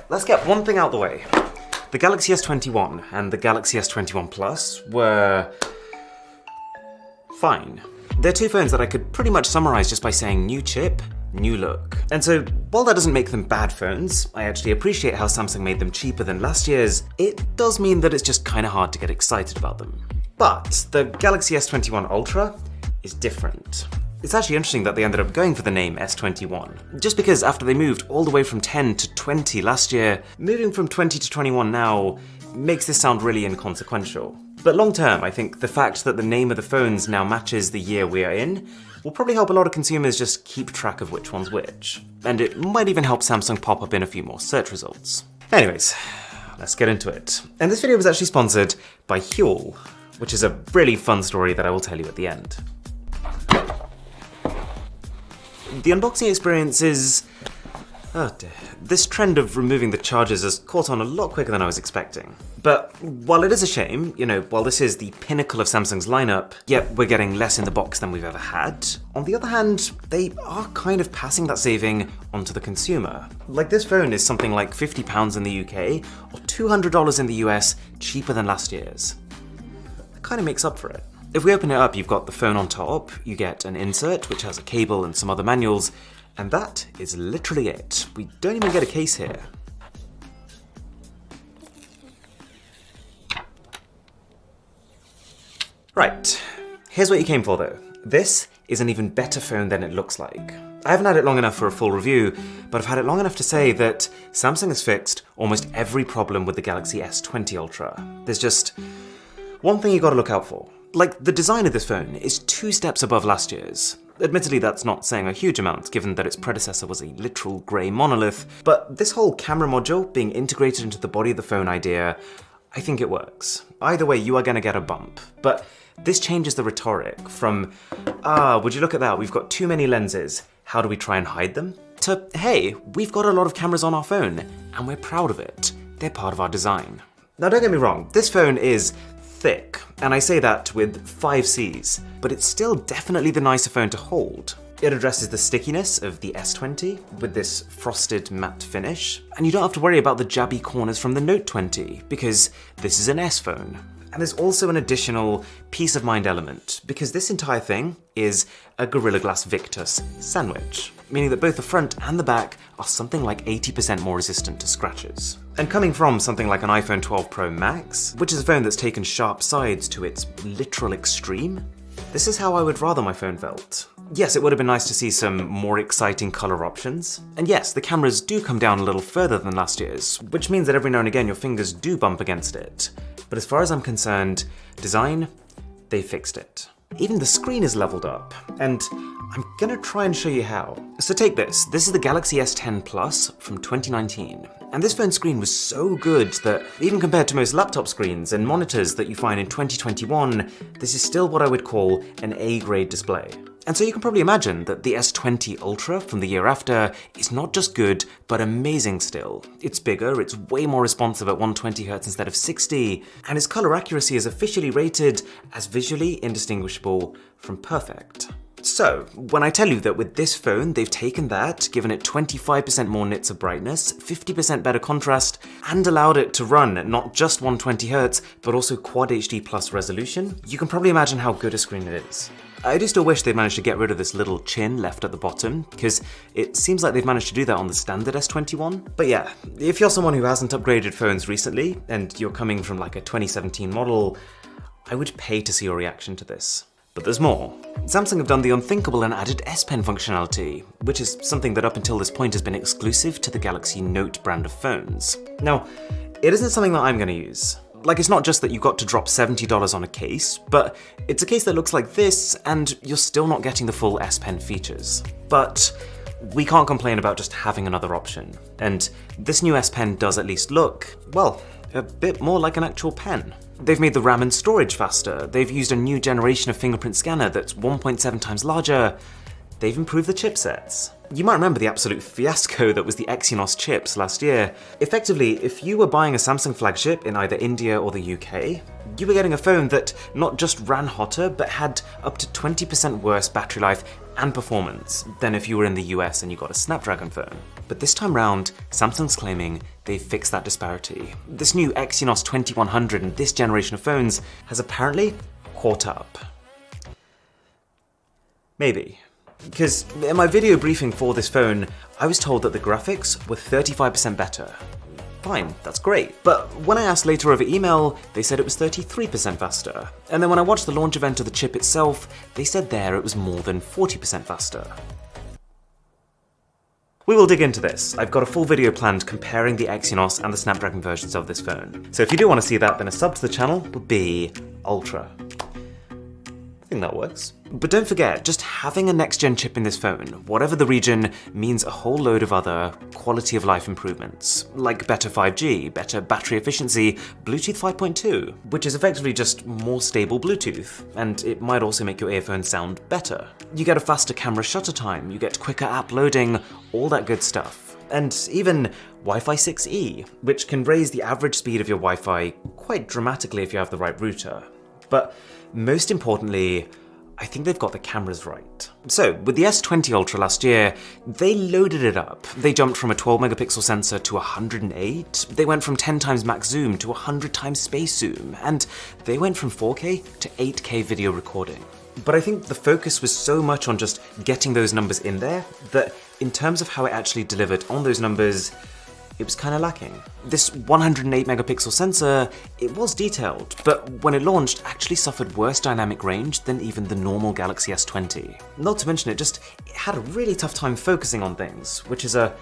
let's get one thing out of the way. The Galaxy S21 and the Galaxy S21 Plus were fine. They're two phones that I could pretty much summarize just by saying new chip, new look. And so, while that doesn't make them bad phones, I actually appreciate how Samsung made them cheaper than last year's, it does mean that it's just kinda hard to get excited about them. But the Galaxy S21 Ultra is different. It's actually interesting that they ended up going for the name S21, just because after they moved all the way from 10 to 20 last year, moving from 20 to 21 now makes this sound really inconsequential. But long term, I think the fact that the name of the phones now matches the year we are in will probably help a lot of consumers just keep track of which one's which. And it might even help Samsung pop up in a few more search results. Anyways, let's get into it. And this video was actually sponsored by Huel, which is a really fun story that I will tell you at the end. The unboxing experience is... oh dear. This trend of removing the chargers has caught on a lot quicker than I was expecting. But while it is a shame, while this is the pinnacle of Samsung's lineup, yet we're getting less in the box than we've ever had, on the other hand, they are kind of passing that saving onto the consumer. Like, this phone is something like £50 in the UK, or $200 in the US, cheaper than last year's. That kind of makes up for it. If we open it up, you've got the phone on top, you get an insert, which has a cable and some other manuals, and that is literally it. We don't even get a case here. Right, here's what you came for though. This is an even better phone than it looks like. I haven't had it long enough for a full review, but I've had it long enough to say that Samsung has fixed almost every problem with the Galaxy S20 Ultra. There's just one thing you gotta look out for. Like, the design of this phone is 2 steps above last year's. Admittedly, that's not saying a huge amount, given that its predecessor was a literal grey monolith, but this whole camera module being integrated into the body of the phone idea, I think it works. Either way, you are gonna get a bump. But this changes the rhetoric from, would you look at that, we've got too many lenses, how do we try and hide them? To, hey, we've got a lot of cameras on our phone, and we're proud of it. They're part of our design. Now don't get me wrong, this phone is thick, and I say that with 5 C's, but it's still definitely the nicer phone to hold. It addresses the stickiness of the S20 with this frosted matte finish, and you don't have to worry about the jabby corners from the Note 20, because this is an S phone. And there's also an additional peace of mind element, because this entire thing is a Gorilla Glass Victus sandwich, meaning that both the front and the back are something like 80% more resistant to scratches. And coming from something like an iPhone 12 Pro Max, which is a phone that's taken sharp sides to its literal extreme, this is how I would rather my phone felt. Yes, it would have been nice to see some more exciting color options. And yes, the cameras do come down a little further than last year's, which means that every now and again your fingers do bump against it. But as far as I'm concerned, design, they fixed it. Even the screen is leveled up, and I'm gonna try and show you how. So take this. This is the Galaxy S10 Plus from 2019. And this phone screen was so good that even compared to most laptop screens and monitors that you find in 2021, this is still what I would call an A-grade display. And so you can probably imagine that the S20 Ultra from the year after is not just good, but amazing still. It's bigger, it's way more responsive at 120Hz instead of 60, and its color accuracy is officially rated as visually indistinguishable from perfect. So, when I tell you that with this phone, they've taken that, given it 25% more nits of brightness, 50% better contrast, and allowed it to run at not just 120Hz, but also Quad HD Plus resolution, you can probably imagine how good a screen it is. I do still wish they'd managed to get rid of this little chin left at the bottom, because it seems like they've managed to do that on the standard S21. But yeah, if you're someone who hasn't upgraded phones recently, and you're coming from like a 2017 model, I would pay to see your reaction to this. But there's more. Samsung have done the unthinkable and added S Pen functionality, which is something that up until this point has been exclusive to the Galaxy Note brand of phones. Now, it isn't something that I'm gonna use. Like, it's not just that you got to drop $70 on a case, but it's a case that looks like this, and you're still not getting the full S Pen features. But we can't complain about just having another option. And this new S Pen does at least look, well, a bit more like an actual pen. They've made the RAM and storage faster, they've used a new generation of fingerprint scanner that's 1.7 times larger, they've improved the chipsets. You might remember the absolute fiasco that was the Exynos chips last year. Effectively, if you were buying a Samsung flagship in either India or the UK, you were getting a phone that not just ran hotter, but had up to 20% worse battery life and performance than if you were in the US and you got a Snapdragon phone. But this time round, Samsung's claiming they've fixed that disparity. This new Exynos 2100 and this generation of phones has apparently caught up. Maybe. Because in my video briefing for this phone, I was told that the graphics were 35% better. Fine, that's great. But when I asked later over email, they said it was 33% faster. And then when I watched the launch event of the chip itself, they said there it was more than 40% faster. We will dig into this. I've got a full video planned comparing the Exynos and the Snapdragon versions of this phone. So if you do want to see that, then a sub to the channel would be Ultra. I think that works. But don't forget, just having a next-gen chip in this phone, whatever the region, means a whole load of other quality of life improvements, like better 5G, better battery efficiency, Bluetooth 5.2, which is effectively just more stable Bluetooth, and it might also make your earphones sound better. You get a faster camera shutter time, you get quicker app loading, all that good stuff. And even Wi-Fi 6E, which can raise the average speed of your Wi-Fi quite dramatically if you have the right router. But most importantly, I think they've got the cameras right. So, with the S20 Ultra last year, they loaded it up. They jumped from a 12 megapixel sensor to 108, they went from 10 times max zoom to 100 times space zoom, and they went from 4K to 8K video recording. But I think the focus was so much on just getting those numbers in there, that in terms of how it actually delivered on those numbers, it was kind of lacking. This 108 megapixel sensor, it was detailed, but when it launched, actually suffered worse dynamic range than even the normal Galaxy S20. Not to mention it had a really tough time focusing on things, which is a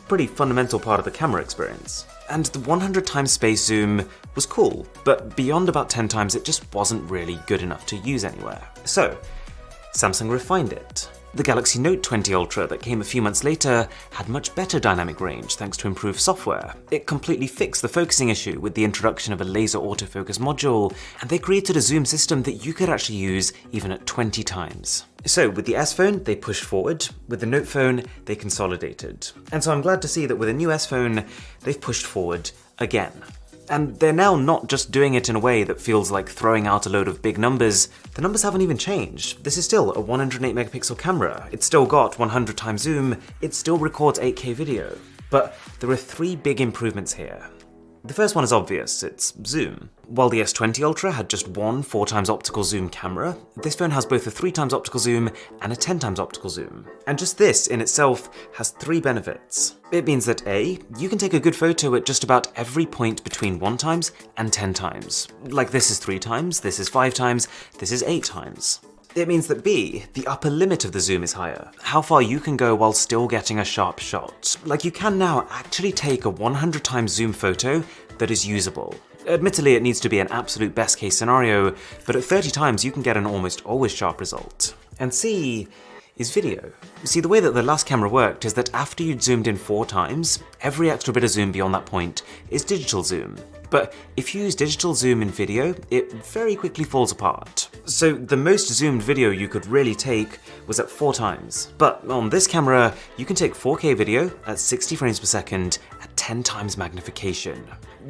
pretty fundamental part of the camera experience. And the 100 times space zoom was cool, but beyond about 10 times it just wasn't really good enough to use anywhere. So, Samsung refined it. The Galaxy Note 20 Ultra that came a few months later had much better dynamic range thanks to improved software. It completely fixed the focusing issue with the introduction of a laser autofocus module, and they created a zoom system that you could actually use even at 20 times. So with the S phone, they pushed forward, with the Note phone, they consolidated. And so I'm glad to see that with a new S phone, they've pushed forward again. And they're now not just doing it in a way that feels like throwing out a load of big numbers. The numbers haven't even changed. This is still a 108 megapixel camera. It's still got 100 times zoom. It still records 8K video. But there are 3 big improvements here. The first one is obvious, it's zoom. While the S20 Ultra had just one 4x optical zoom camera, this phone has both a 3x optical zoom and a 10x optical zoom. And just this in itself has 3 benefits. It means that A, you can take a good photo at just about every point between 1x and 10x. Like this is 3x, this is 5x, this is 8x. It means that B, the upper limit of the zoom is higher. How far you can go while still getting a sharp shot. Like you can now actually take a 100 times zoom photo that is usable. Admittedly, it needs to be an absolute best case scenario, but at 30 times you can get an almost always sharp result. And C is video. See, the way that the last camera worked is that after you'd zoomed in 4 times, every extra bit of zoom beyond that point is digital zoom. But if you use digital zoom in video, it very quickly falls apart. So the most zoomed video you could really take was at 4 times. But on this camera, you can take 4K video at 60 frames per second at 10 times magnification.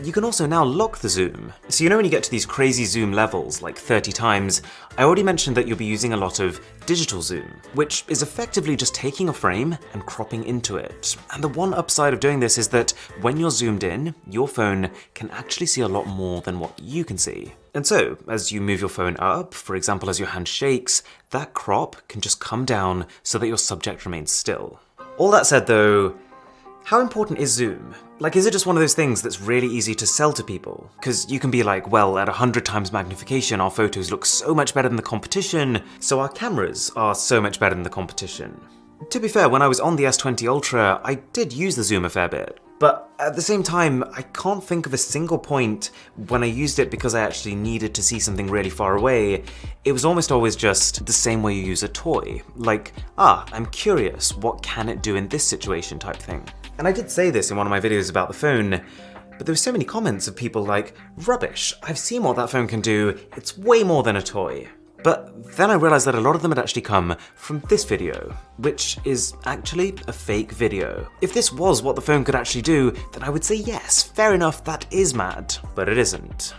You can also now lock the zoom. So you know when you get to these crazy zoom levels, like 30 times, I already mentioned that you'll be using a lot of digital zoom, which is effectively just taking a frame and cropping into it. And the one upside of doing this is that when you're zoomed in, your phone can actually see a lot more than what you can see. And so, as you move your phone up, for example as your hand shakes, that crop can just come down so that your subject remains still. All that said though, how important is zoom? Like, is it just one of those things that's really easy to sell to people? Because you can be like, well, at 100 times magnification, our photos look so much better than the competition, so our cameras are so much better than the competition. To be fair, when I was on the S20 Ultra, I did use the zoom a fair bit. But at the same time, I can't think of a single point when I used it because I actually needed to see something really far away. It was almost always just the same way you use a toy. Like, I'm curious, what can it do in this situation type thing. And I did say this in one of my videos about the phone, but there were so many comments of people like, rubbish, I've seen what that phone can do, it's way more than a toy. But then I realized that a lot of them had actually come from this video, which is actually a fake video. If this was what the phone could actually do, then I would say yes, fair enough, that is mad, but it isn't.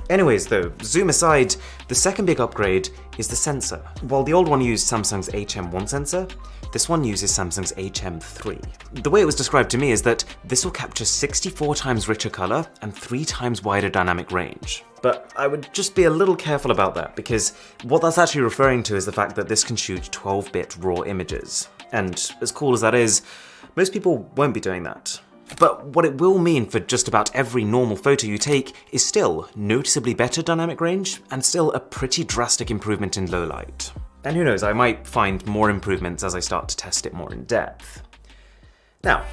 Anyways though, zoom aside, the second big upgrade is the sensor. While the old one used Samsung's HM1 sensor, this one uses Samsung's HM3. The way it was described to me is that this will capture 64 times richer color and 3 times wider dynamic range. But I would just be a little careful about that, because what that's actually referring to is the fact that this can shoot 12-bit raw images. And as cool as that is, most people won't be doing that. But what it will mean for just about every normal photo you take is still noticeably better dynamic range and still a pretty drastic improvement in low light. And who knows, I might find more improvements as I start to test it more in depth. Now,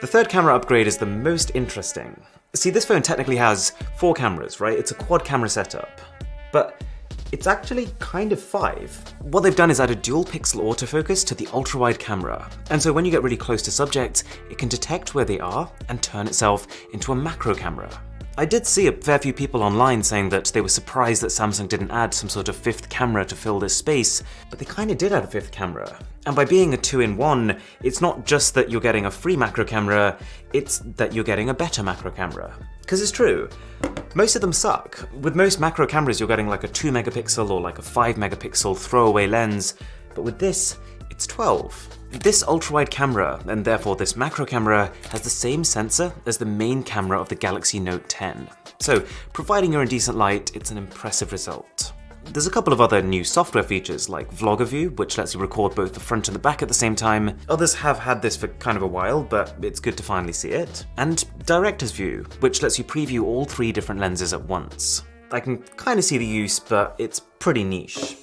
the third camera upgrade is the most interesting. See, this phone technically has 4 cameras, right? It's a quad camera setup. But it's actually kind of 5. What they've done is add a dual pixel autofocus to the ultra-wide camera. And so when you get really close to subjects, it can detect where they are and turn itself into a macro camera. I did see a fair few people online saying that they were surprised that Samsung didn't add some sort of 5th camera to fill this space, but they kinda did add a 5th camera. And by being a 2-in-1, it's not just that you're getting a free macro camera, it's that you're getting a better macro camera. Because it's true, most of them suck. With most macro cameras you're getting like a 2 megapixel or like a 5 megapixel throwaway lens, but with this, it's 12. This ultra-wide camera, and therefore this macro camera, has the same sensor as the main camera of the Galaxy Note 10. So, providing you're in decent light, it's an impressive result. There's a couple of other new software features like Vlogger View, which lets you record both the front and the back at the same time. Others have had this for kind of a while, but it's good to finally see it. And Director's View, which lets you preview all 3 different lenses at once. I can kind of see the use, but it's pretty niche.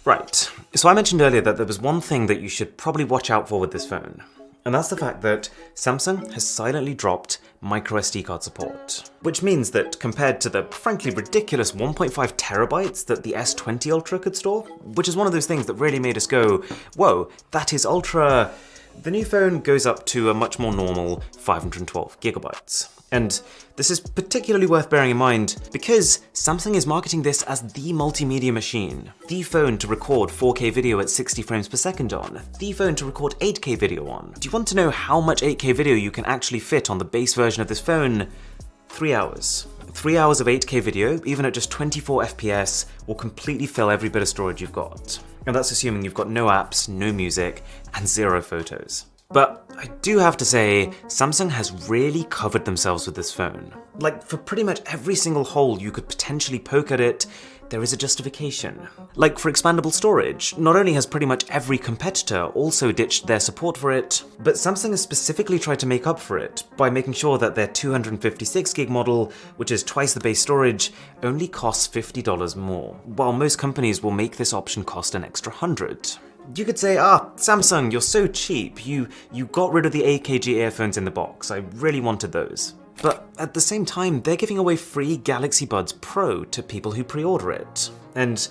Right, so I mentioned earlier that there was one thing that you should probably watch out for with this phone, and that's the fact that Samsung has silently dropped microSD card support. Which means that compared to the frankly ridiculous 1.5 terabytes that the S20 Ultra could store, which is one of those things that really made us go, whoa, that is ultra, the new phone goes up to a much more normal 512 gigabytes. And this is particularly worth bearing in mind because Samsung is marketing this as the multimedia machine, the phone to record 4K video at 60 frames per second on, the phone to record 8K video on. Do you want to know how much 8K video you can actually fit on the base version of this phone? 3 hours. 3 hours of 8K video, even at just 24 FPS, will completely fill every bit of storage you've got. And that's assuming you've got no apps, no music, and 0 photos. But I do have to say, Samsung has really covered themselves with this phone. Like, for pretty much every single hole you could potentially poke at it, there is a justification. Like for expandable storage, not only has pretty much every competitor also ditched their support for it, but Samsung has specifically tried to make up for it by making sure that their 256GB model, which is twice the base storage, only costs $50 more, while most companies will make this option cost an extra $100. You could say, Samsung, you're so cheap, you got rid of the AKG earphones in the box, I really wanted those. But at the same time, they're giving away free Galaxy Buds Pro to people who pre-order it. And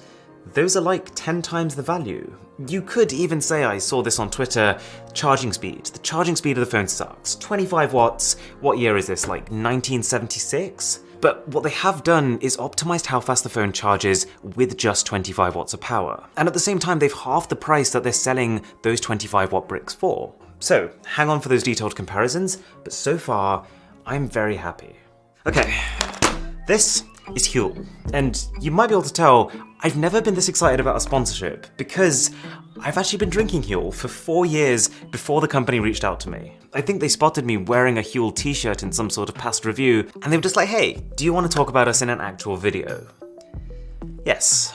those are like 10 times the value. You could even say, I saw this on Twitter, charging speed. The charging speed of the phone sucks. 25 watts, what year is this, like 1976? But what they have done is optimized how fast the phone charges with just 25 watts of power. And at the same time, they've halved the price that they're selling those 25 watt bricks for. So hang on for those detailed comparisons, but so far, I'm very happy. Okay, this is Huel. And you might be able to tell, I've never been this excited about a sponsorship because I've actually been drinking Huel for 4 years before the company reached out to me. I think they spotted me wearing a Huel t-shirt in some sort of past review, and they were just like, hey, do you want to talk about us in an actual video? Yes.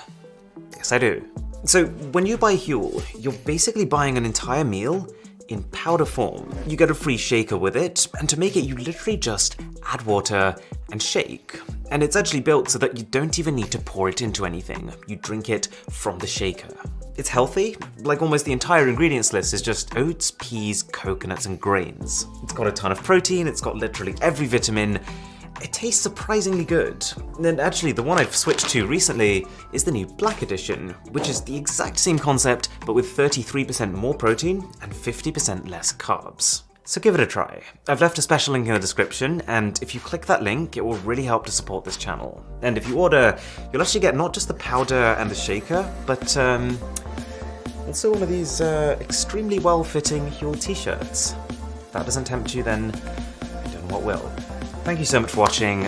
Yes, I do. So when you buy Huel, you're basically buying an entire meal in powder form. You get a free shaker with it, and to make it you literally just add water and shake. And it's actually built so that you don't even need to pour it into anything, you drink it from the shaker. It's healthy, like almost the entire ingredients list is just oats, peas, coconuts and grains. It's got a ton of protein, it's got literally every vitamin. It tastes surprisingly good. And actually the one I've switched to recently is the new Black Edition, which is the exact same concept but with 33% more protein and 50% less carbs. So give it a try. I've left a special link in the description, and if you click that link, it will really help to support this channel. And if you order, you'll actually get not just the powder and the shaker, but also one of these extremely well-fitting Huel t-shirts. If that doesn't tempt you, then I don't know what will. Thank you so much for watching.